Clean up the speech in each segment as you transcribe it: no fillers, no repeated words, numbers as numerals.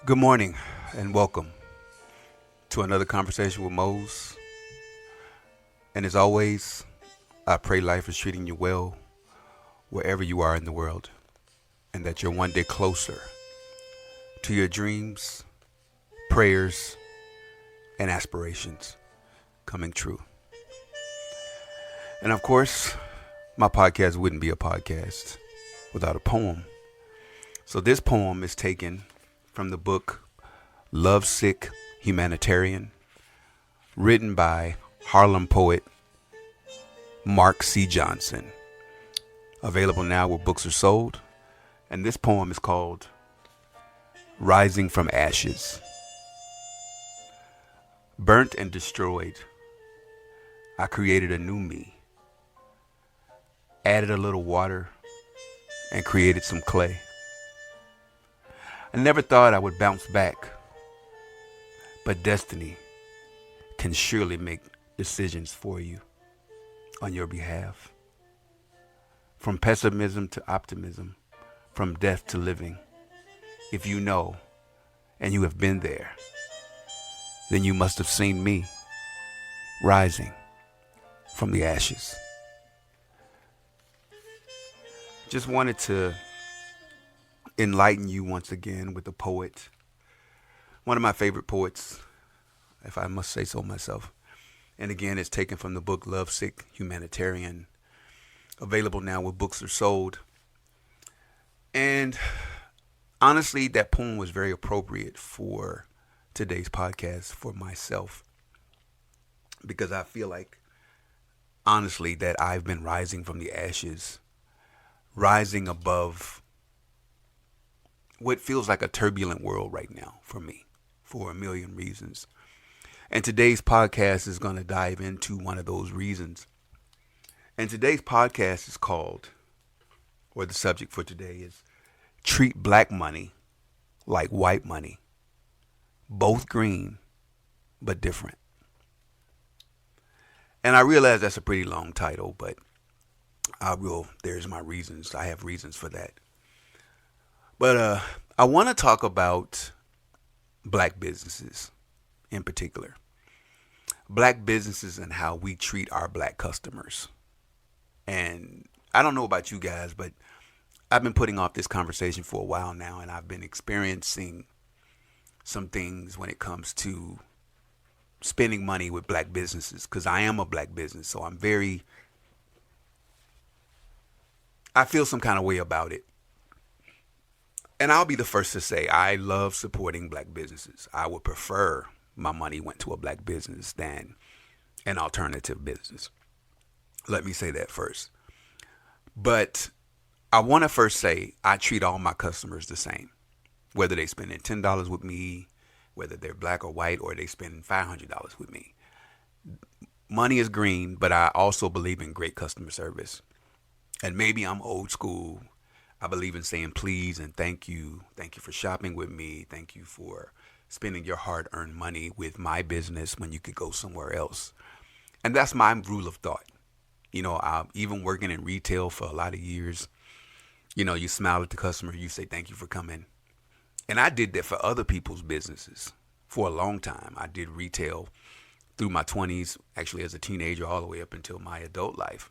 Good morning and welcome to another conversation with Mose. And as always, I pray life is treating you well wherever you are in the world and that you're one day closer to your dreams, prayers, and aspirations coming true. And of course, my podcast wouldn't be a podcast without a poem. So this poem is taken from the book Lovesick Humanitarian, written by Harlem poet Mark C. Johnson. Available now where books are sold. And this poem is called Rising from Ashes. Burnt and destroyed, I created a new me. Added a little water and created some clay. I never thought I would bounce back, but destiny can surely make decisions for you on your behalf. From pessimism to optimism, from death to living. If you know and you have been there, then you must have seen me rising from the ashes. Just wanted to enlighten you once again with a poet. One of my favorite poets, if I must say so myself. And again, it's taken from the book Lovesick Humanitarian, available now where books are sold. And honestly, that poem was very appropriate for today's podcast for myself. Because I feel like, honestly, that I've been rising from the ashes, rising above what feels like a turbulent world right now for me, for a million reasons. And today's podcast is going to dive into one of those reasons. And today's podcast is called, or the subject for today is, Treat Black Money Like White Money. Both green, but different. And I realize that's a pretty long title, but there's my reasons. I have reasons for that. But I want to talk about black businesses in particular. Black businesses and how we treat our black customers. And I don't know about you guys, but I've been putting off this conversation for a while now, and I've been experiencing some things when it comes to spending money with black businesses, because I am a black business, so I feel some kind of way about it. And I'll be the first to say I love supporting black businesses. I would prefer my money went to a black business than an alternative business. Let me say that first. But I want to first say I treat all my customers the same. Whether they spending $10 with me, whether they're black or white, or they spend $500 with me. Money is green, but I also believe in great customer service. And maybe I'm old school. I believe in saying please and thank you. Thank you for shopping with me. Thank you for spending your hard-earned money with my business when you could go somewhere else. And that's my rule of thought. Even working in retail for a lot of years, you smile at the customer, you say thank you for coming. And I did that for other people's businesses for a long time. I did retail through my 20s, actually as a teenager, all the way up until my adult life.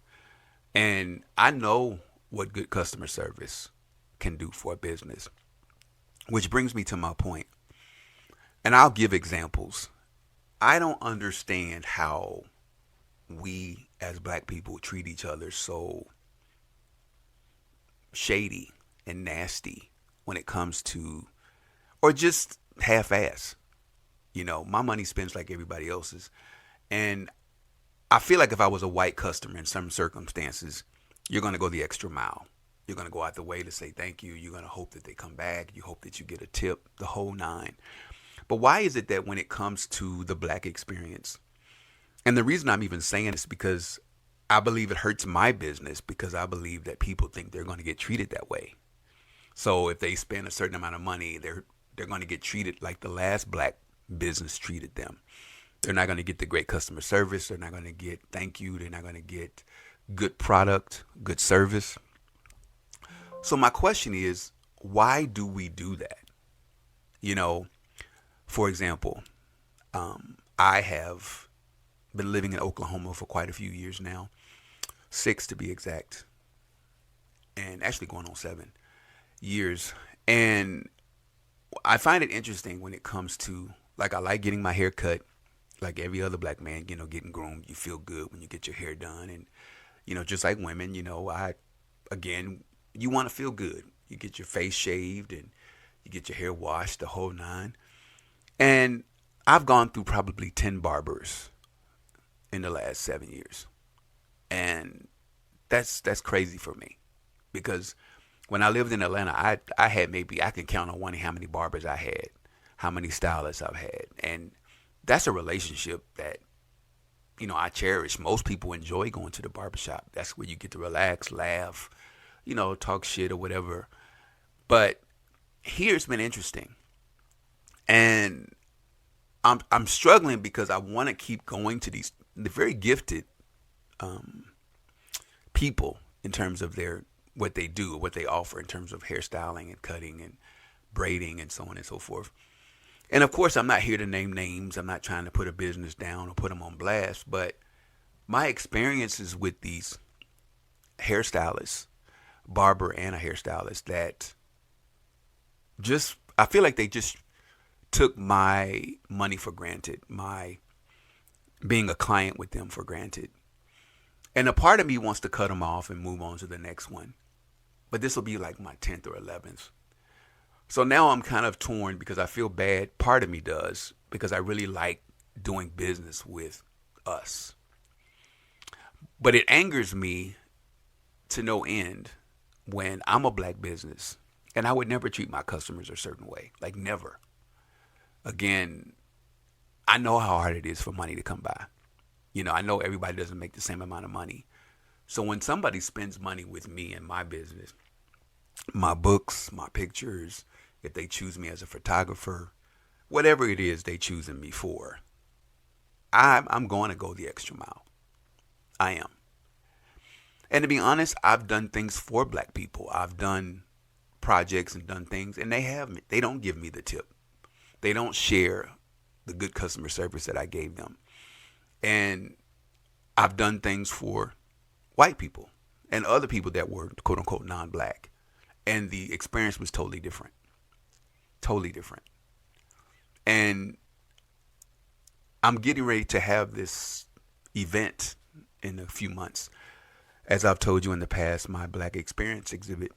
And I know what good customer service can do for a business. Which brings me to my point. And I'll give examples. I don't understand how we as black people treat each other so shady and nasty when it comes to, or just half-ass. My money spends like everybody else's. And I feel like if I was a white customer in some circumstances, you're going to go the extra mile. You're going to go out the way to say thank you. You're going to hope that they come back. You hope that you get a tip, the whole nine. But why is it that when it comes to the black experience, and the reason I'm even saying this is because I believe it hurts my business, because I believe that people think they're going to get treated that way. So if they spend a certain amount of money, they're going to get treated like the last black business treated them. They're not going to get the great customer service. They're not going to get thank you. They're not going to get good product, good service. So my question is, why do we do that? You know, for example, I have been living in Oklahoma for quite a few years now, 6 to be exact, and actually going on 7 years. And I find it interesting when it comes to, like, I like getting my hair cut like every other black man, getting groomed. You feel good when you get your hair done. And, just like women, again, you want to feel good. You get your face shaved and you get your hair washed, the whole nine. And I've gone through probably 10 barbers in the last 7 years. And that's crazy for me, because when I lived in Atlanta, I had, maybe I can count on one hand how many barbers I had, how many stylists I've had. And that's a relationship that, I cherish. Most people enjoy going to the barbershop. That's where you get to relax, laugh, talk shit or whatever. But here it's been interesting. And I'm struggling because I want to keep going to the very gifted people in terms of what they do, what they offer in terms of hairstyling and cutting and braiding and so on and so forth. And of course, I'm not here to name names. I'm not trying to put a business down or put them on blast. But my experiences with these hairstylists, barber and a hairstylist, that I feel like they just took my money for granted, my being a client with them for granted. And a part of me wants to cut them off and move on to the next one. But this will be like my 10th or 11th. So now I'm kind of torn because I feel bad. Part of me does, because I really like doing business with us. But it angers me to no end when I'm a black business and I would never treat my customers a certain way. Like, never. Again, I know how hard it is for money to come by. I know everybody doesn't make the same amount of money. So when somebody spends money with me and my business, my books, my pictures, if they choose me as a photographer, whatever it is they choosing me for, I'm going to go the extra mile. I am. And to be honest, I've done things for black people. I've done projects and done things, and they don't give me the tip. They don't share the good customer service that I gave them. And I've done things for white people and other people that were, quote unquote, non-black. And the experience was totally different. Totally different. And I'm getting ready to have this event in a few months. As I've told you in the past, my Black Experience exhibit.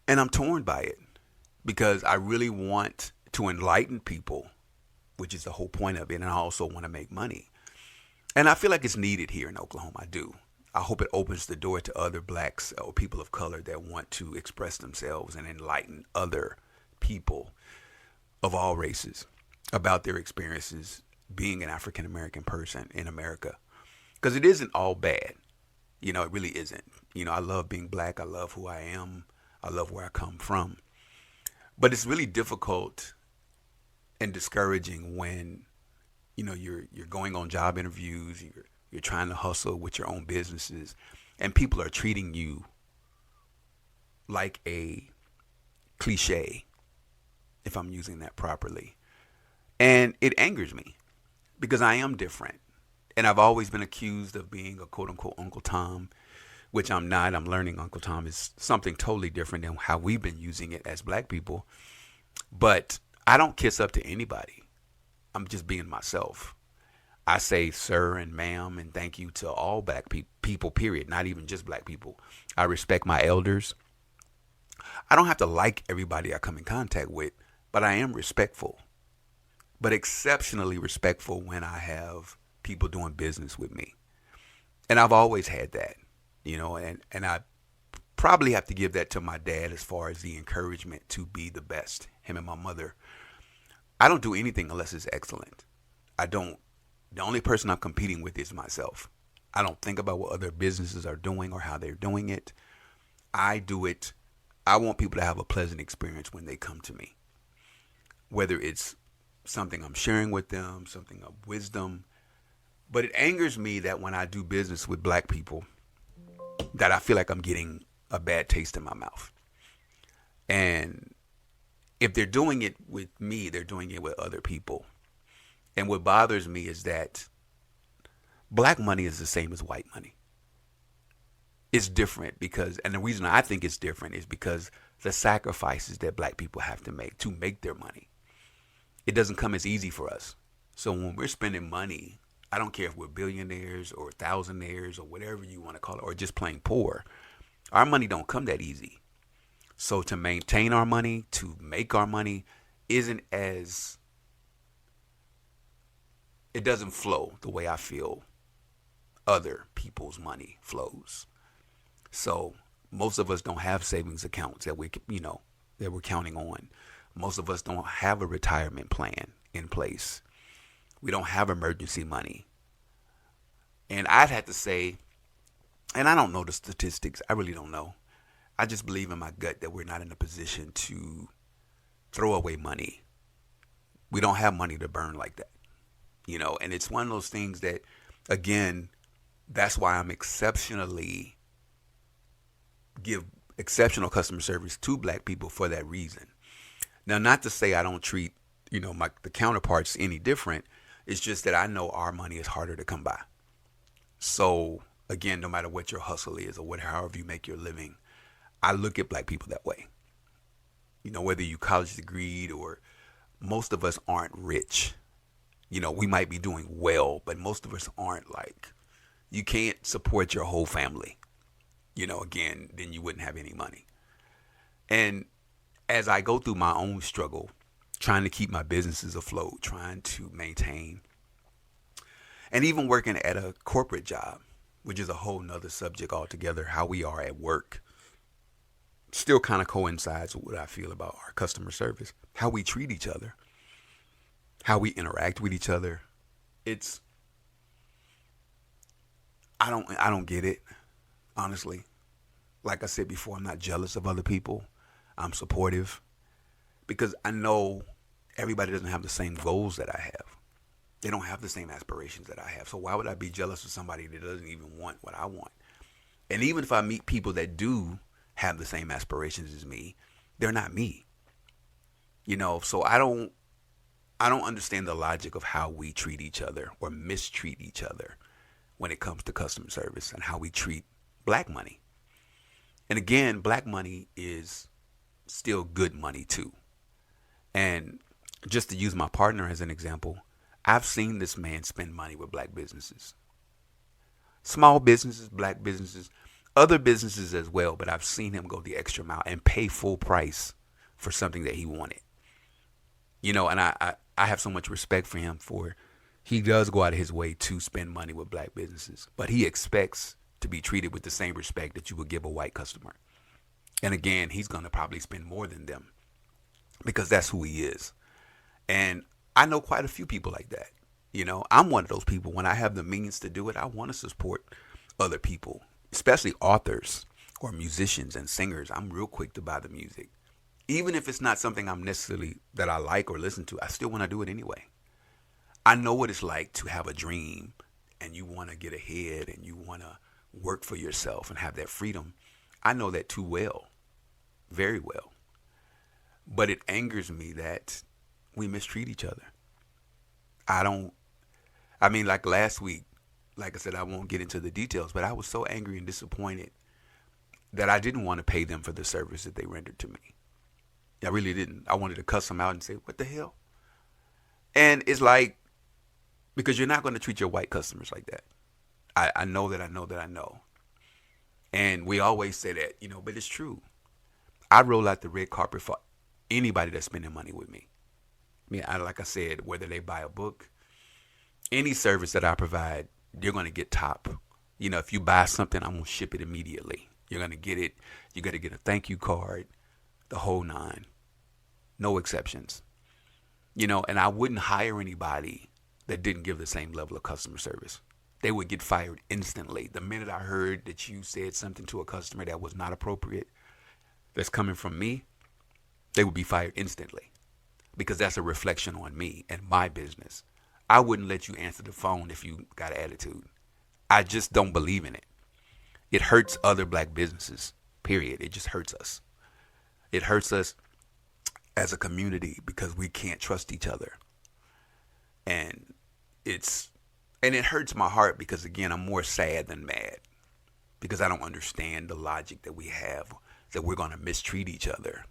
And I'm torn by it because I really want to enlighten people, which is the whole point of it. And I also want to make money. And I feel like it's needed here in Oklahoma. I do. I hope it opens the door to other blacks or people of color that want to express themselves and enlighten other people of all races about their experiences being an African American person in America. Because it isn't all bad. It really isn't. I love being black. I love who I am. I love where I come from. But it's really difficult and discouraging when, you're going on job interviews, you're trying to hustle with your own businesses, and people are treating you like a cliche, if I'm using that properly. And it angers me because I am different. And I've always been accused of being a quote unquote Uncle Tom, which I'm not. I'm learning Uncle Tom is something totally different than how we've been using it as black people. But I don't kiss up to anybody. I'm just being myself. I say sir and ma'am and thank you to all black people, period. Not even just black people. I respect my elders. I don't have to like everybody I come in contact with, but I am respectful. But exceptionally respectful when I have people doing business with me. And I've always had that, and I probably have to give that to my dad as far as the encouragement to be the best, him and my mother. I don't do anything unless it's excellent. The only person I'm competing with is myself. I don't think about what other businesses are doing or how they're doing it. I do it. I want people to have a pleasant experience when they come to me. Whether it's something I'm sharing with them, something of wisdom. But it angers me that when I do business with black people, that I feel like I'm getting a bad taste in my mouth. And if they're doing it with me, they're doing it with other people. And what bothers me is that black money is the same as white money. It's different because, and the reason I think it's different is because the sacrifices that black people have to make their money. It doesn't come as easy for us. So when we're spending money, I don't care if we're billionaires or thousandaires or whatever you want to call it, or just plain poor, our money don't come that easy. So to maintain our money, to make our money, isn't as, it doesn't flow the way I feel other people's money flows. So most of us don't have savings accounts that we're counting on. Most of us don't have a retirement plan in place. We don't have emergency money. And I'd have to say, and I don't know the statistics, I really don't know. I just believe in my gut that we're not in a position to throw away money. We don't have money to burn like that. And it's one of those things that, again, that's why I'm give exceptional customer service to black people for that reason. Now, not to say I don't treat, the counterparts any different. It's just that I know our money is harder to come by. So again, no matter what your hustle is or however you make your living, I look at black people that way. Whether you college degreed or most of us aren't rich. We might be doing well, but most of us aren't. Like, you can't support your whole family. Again, then you wouldn't have any money. And as I go through my own struggle, trying to keep my businesses afloat, trying to maintain, and even working at a corporate job, which is a whole nother subject altogether, how we are at work, still kind of coincides with what I feel about our customer service, how we treat each other, how we interact with each other. I don't get it. Honestly, like I said before, I'm not jealous of other people. I'm supportive because I know everybody doesn't have the same goals that I have. They don't have the same aspirations that I have. So why would I be jealous of somebody that doesn't even want what I want? And even if I meet people that do have the same aspirations as me, they're not me. So I don't understand the logic of how we treat each other or mistreat each other when it comes to customer service and how we treat black money. And again, black money is still good money too. And just to use my partner as an example, I've seen this man spend money with black businesses. Small businesses, black businesses, other businesses as well, but I've seen him go the extra mile and pay full price for something that he wanted. And I have so much respect for him for he does go out of his way to spend money with black businesses, but he expects to be treated with the same respect that you would give a white customer. And again, he's going to probably spend more than them because that's who he is. And I know quite a few people like that. I'm one of those people. When I have the means to do it, I want to support other people, especially authors or musicians and singers. I'm real quick to buy the music. Even if it's not something I'm necessarily that I like or listen to, I still want to do it anyway. I know what it's like to have a dream and you want to get ahead and you want to work for yourself and have that freedom. I know that too well, very well. But it angers me that we mistreat each other. Like last week, like I said, I won't get into the details, but I was so angry and disappointed that I didn't want to pay them for the service that they rendered to me. I really didn't. I wanted to cuss them out and say, what the hell? And it's like, because you're not going to treat your white customers like that. I know that I know that I know. And we always say that, but it's true. I roll out the red carpet for anybody that's spending money with me. Like I said, whether they buy a book, any service that I provide, you're going to get top. If you buy something, I'm going to ship it immediately. You're going to get it. You got to get a thank you card, the whole nine. No exceptions. And I wouldn't hire anybody that didn't give the same level of customer service. They would get fired instantly. The minute I heard that you said something to a customer that was not appropriate, that's coming from me, they would be fired instantly. Because that's a reflection on me and my business. I wouldn't let you answer the phone if you got an attitude. I just don't believe in it. It hurts other black businesses, period. It just hurts us. It hurts us. as a community because we can't trust each other. And it's and it hurts my heart because again, I'm more sad than mad because I don't understand the logic that we have that we're going to mistreat each other.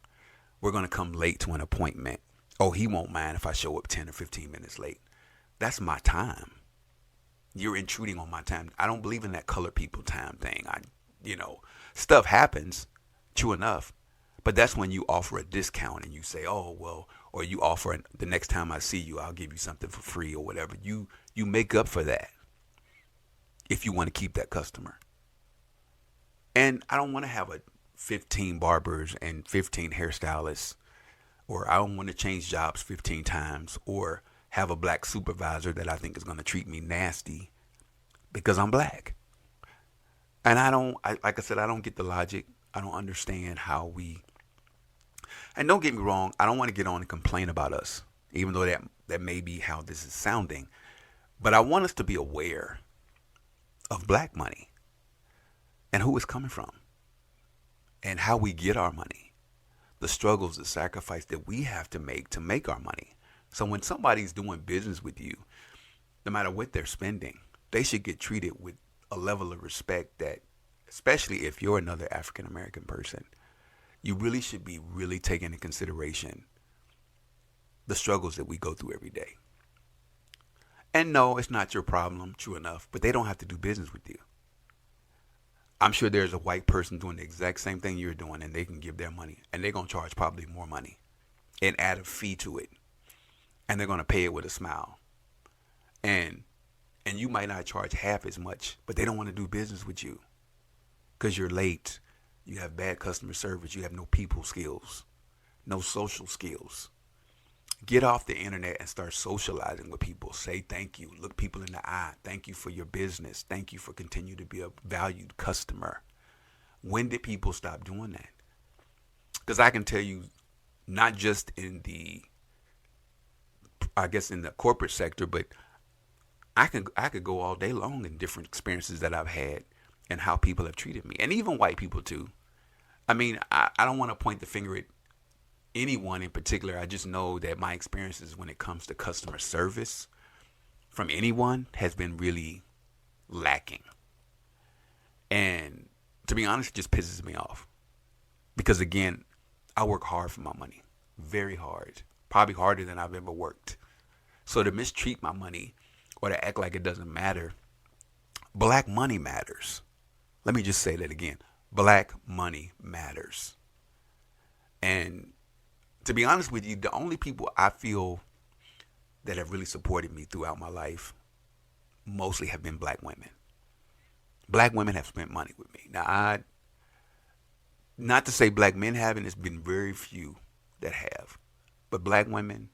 We're going to come late to an appointment. Oh, he won't mind if I show up 10 or 15 minutes late. That's my time. You're intruding on my time. I don't believe in that colored people time thing. Stuff happens, true enough, but that's when you offer a discount and you say, oh, well, or you offer the next time I see you, I'll give you something for free or whatever. You make up for that if you want to keep that customer. And I don't want to have 15 barbers and 15 hairstylists, or I don't want to change jobs 15 times, or have a black supervisor that I think is going to treat me nasty because I'm black. And like I said, I don't get the logic. I don't understand how and don't get me wrong, I don't want to get on and complain about us, even though that may be how this is sounding. But I want us to be aware of black money and who it's coming from and how we get our money, the struggles, the sacrifice that we have to make our money. So when somebody's doing business with you, no matter what they're spending, they should get treated with a level of respect that, especially if you're another African American person, you really should be really taking into consideration the struggles that we go through every day. And no, it's not your problem, true enough, but they don't have to do business with you. I'm sure there's a white person doing the exact same thing you're doing and they can give their money and they're going to charge probably more money and add a fee to it. And they're going to pay it with a smile. And you might not charge half as much, but they don't want to do business with you because you're late. You have bad customer service. You have no people skills, no social skills. Get off the internet and start socializing with people. Say thank you. Look people in the eye. Thank you for your business. Thank you for continuing to be a valued customer. When did people stop doing that? Because I can tell you, not just in the corporate sector, but I could go all day long in different experiences that I've had and how people have treated me, and even white people too. I mean, I don't want to point the finger at anyone in particular. I just know that my experiences when it comes to customer service from anyone has been really lacking. And to be honest, it just pisses me off because again, I work hard for my money, very hard, probably harder than I've ever worked. So to mistreat my money or to act like it doesn't matter, black money matters. Let me just say that again. Black money matters. And to be honest with you, the only people I feel that have really supported me throughout my life mostly have been black women. Black women have spent money with me. Now, not to say black men haven't, it's been very few that have. But black women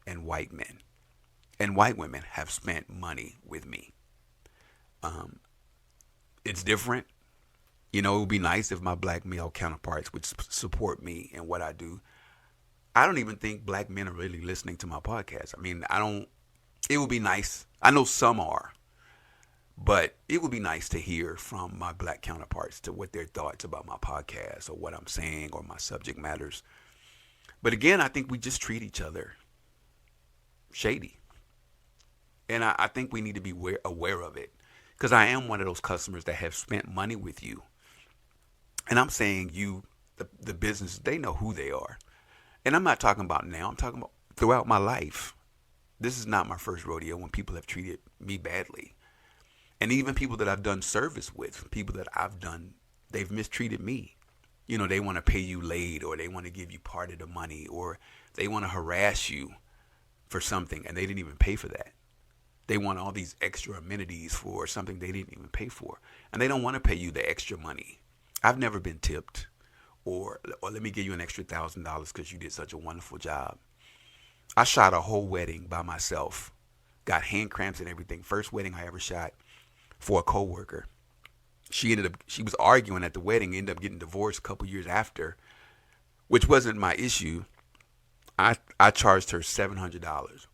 and white men and white women have spent money with me. It's different. It would be nice if my black male counterparts would support me in what I do. I don't even think black men are really listening to my podcast. I mean, it would be nice. I know some are, but it would be nice to hear from my black counterparts to what their thoughts about my podcast or what I'm saying or my subject matters. But again, I think we just treat each other shady. And I think we need to be aware of it. Because I am one of those customers that have spent money with you. And I'm saying the business, they know who they are. And I'm not talking about now. I'm talking about throughout my life. This is not my first rodeo when people have treated me badly. And even people that I've done service with, people that they've mistreated me. They want to pay you late, or they want to give you part of the money, or they want to harass you for something and they didn't even pay for that. They want all these extra amenities for something they didn't even pay for. And they don't want to pay you the extra money. I've never been tipped or let me give you an extra $1,000 because you did such a wonderful job. I shot a whole wedding by myself. Got hand cramps and everything. First wedding I ever shot for a coworker. She was arguing at the wedding, ended up getting divorced a couple years after, which wasn't my issue. I charged her $700.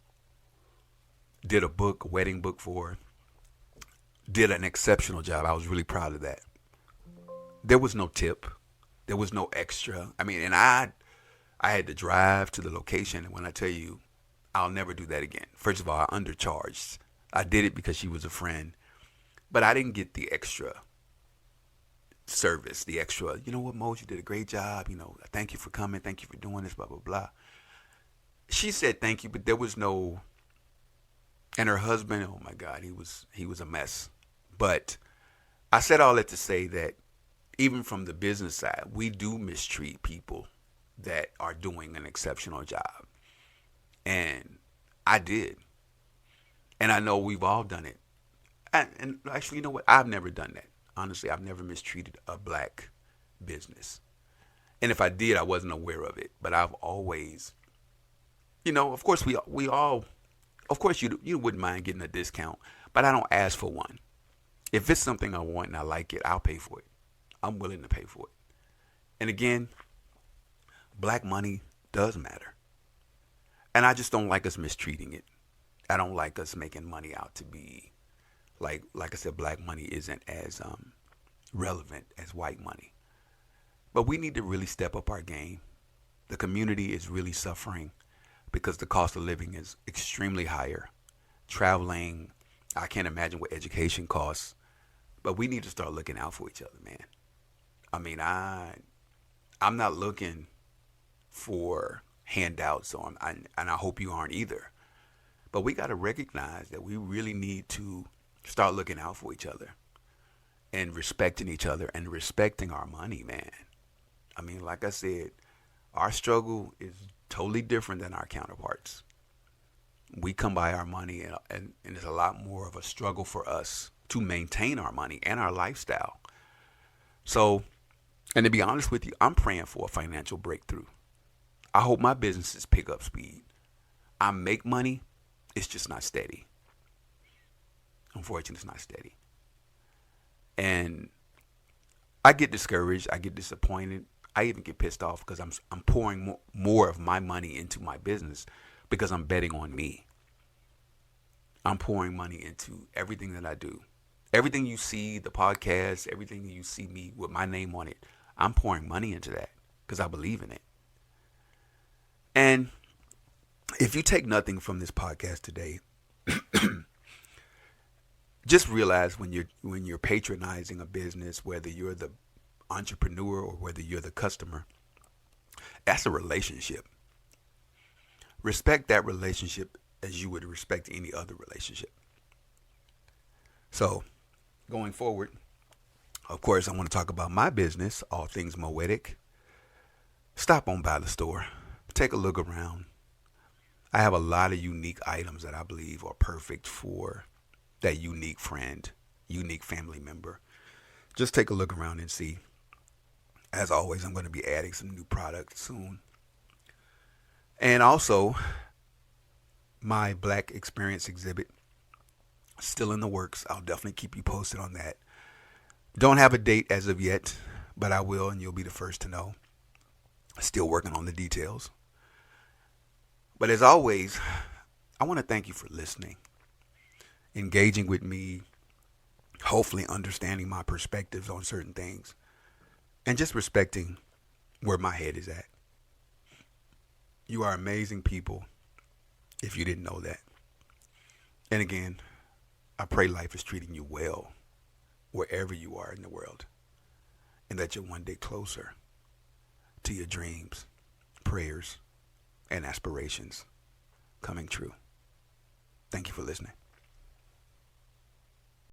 Did a wedding book for her. Did an exceptional job. I was really proud of that. There was no tip. There was no extra. I mean, and I had to drive to the location, and when I tell you, I'll never do that again. First of all, I undercharged. I did it because she was a friend, but I didn't get the extra service, the extra, you know what, Mose, you did a great job. Thank you for coming. Thank you for doing this, blah, blah, blah. She said thank you, but there was no, and her husband, oh my God, he was a mess. But I said all that to say that even from the business side, we do mistreat people that are doing an exceptional job. And I did. And I know we've all done it. And actually, you know what? I've never done that. Honestly, I've never mistreated a black business. And if I did, I wasn't aware of it. But I've always, of course, we all, of course, you wouldn't mind getting a discount, but I don't ask for one. If it's something I want and I like it, I'll pay for it. I'm willing to pay for it. And again, black money does matter. And I just don't like us mistreating it. I don't like us making money out to be like I said, black money isn't as relevant as white money. But we need to really step up our game. The community is really suffering because the cost of living is extremely higher. Traveling, I can't imagine what education costs. But we need to start looking out for each other, man. I mean, I'm not looking for handouts and I hope you aren't either. But we got to recognize that we really need to start looking out for each other and respecting each other and respecting our money, man. I mean, like I said, our struggle is totally different than our counterparts. We come by our money and it's a lot more of a struggle for us to maintain our money and our lifestyle. So, and to be honest with you, I'm praying for a financial breakthrough. I hope my businesses pick up speed. I make money, it's just not steady. Unfortunately, it's not steady. And I get discouraged. I get disappointed. I even get pissed off because I'm pouring more of my money into my business because I'm betting on me. I'm pouring money into everything that I do. Everything you see, the podcast, everything you see me with my name on it, I'm pouring money into that because I believe in it. And if you take nothing from this podcast today, just realize when you're patronizing a business, whether you're the entrepreneur or whether you're the customer, that's a relationship. Respect that relationship as you would respect any other relationship. So, going forward, of course, I want to talk about my business, All Things Moetic. Stop on by the store. Take a look around. I have a lot of unique items that I believe are perfect for that unique friend, unique family member. Just take a look around and see. As always, I'm going to be adding some new products soon. And also, my Black Experience exhibit, still in the works. I'll definitely keep you posted on that. Don't have a date as of yet, but I will, and you'll be the first to know. Still working on the details. But as always, I want to thank you for listening, engaging with me, hopefully understanding my perspectives on certain things, and just respecting where my head is at. You are amazing people if you didn't know that. And again, I pray life is treating you well wherever you are in the world, and that you're one day closer to your dreams, prayers, and aspirations coming true. Thank you for listening.